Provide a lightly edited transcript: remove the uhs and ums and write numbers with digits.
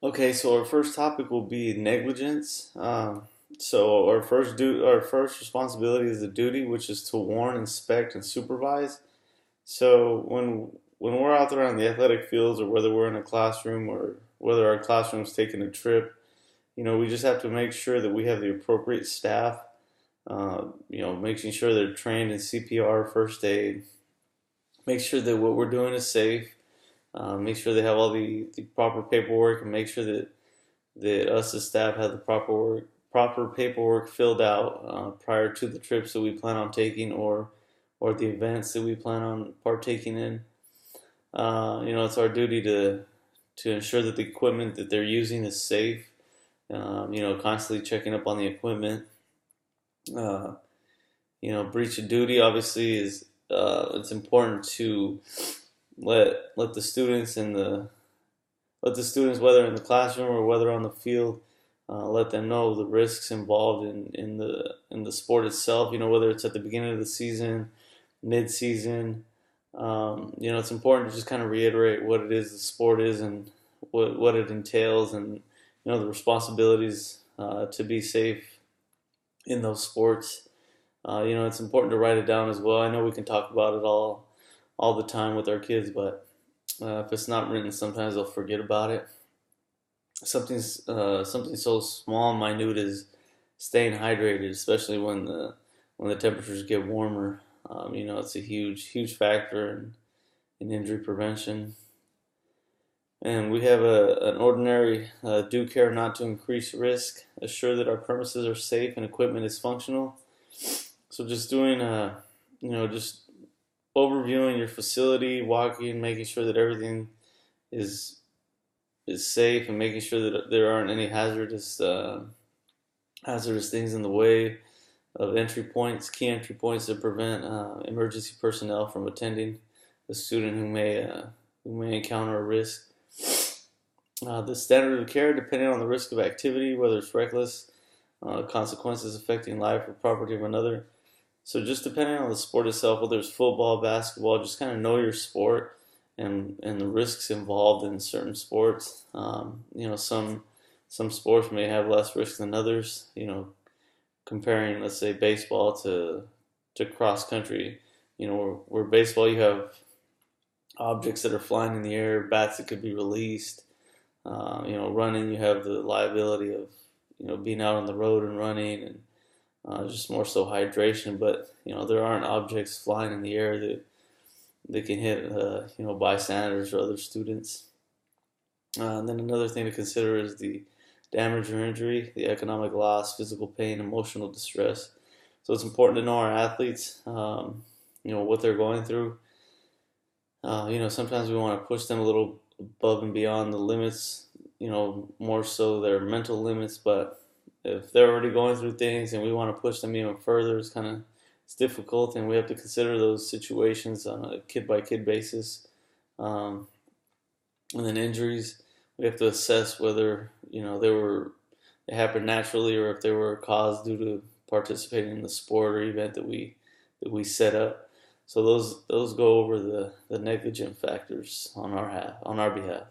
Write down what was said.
Okay, so our first topic will be negligence. So our first responsibility is the duty, which is to warn, inspect, and supervise. So when we're out there on the athletic fields, or whether we're in a classroom, or whether our classroom's taking a trip, we just have to make sure that we have the appropriate staff. Making sure they're trained in CPR, first aid. Make sure that what we're doing is safe. Make sure they have all the proper paperwork, and make sure that us as staff have the proper paperwork filled out prior to the trips that we plan on taking, or the events that we plan on partaking in. It's our duty to ensure that the equipment that they're using is safe. Constantly checking up on the equipment. Uh, Breach of duty obviously is it's important to let the students let the students, whether in the classroom or whether on the field, let them know the risks involved in the sport itself. Whether it's at the beginning of the season, mid-season. It's important to just kind of reiterate what it is the sport is, and what it entails, and the responsibilities to be safe in those sports. It's important to write it down as well. I know we can talk about it all the time with our kids, but if it's not written, sometimes they'll forget about it. Something so small and minute as staying hydrated, especially when the temperatures get warmer. It's a huge factor in injury prevention. And we have an ordinary due care not to increase risk, assure that our premises are safe and equipment is functional. So just doing just overviewing your facility, walking, making sure that everything is is safe, and making sure that there aren't any hazardous things in the way of key entry points that prevent emergency personnel from attending a student who may encounter a risk. The standard of care, depending on the risk of activity, whether it's reckless, consequences affecting life or property of another. So just depending on the sport itself, whether it's football, basketball, just kind of know your sport and the risks involved in certain sports. Some sports may have less risk than others. Comparing, let's say, baseball to cross country. Where baseball, you have objects that are flying in the air, bats that could be released. Running, you have the liability of being out on the road and running, and just more so hydration. But there aren't objects flying in the air that can hit bystanders or other students. And then another thing to consider is the damage or injury, the economic loss, physical pain, emotional distress. So it's important to know our athletes, what they're going through. Sometimes we want to push them a little above and beyond the limits, more so their mental limits. But if they're already going through things and we want to push them even further, it's difficult, and we have to consider those situations on a kid by kid basis. Um, and then injuries, we have to assess whether they happened naturally, or if they were caused due to participating in the sport or event that we set up. So those go over the negligent factors on our behalf.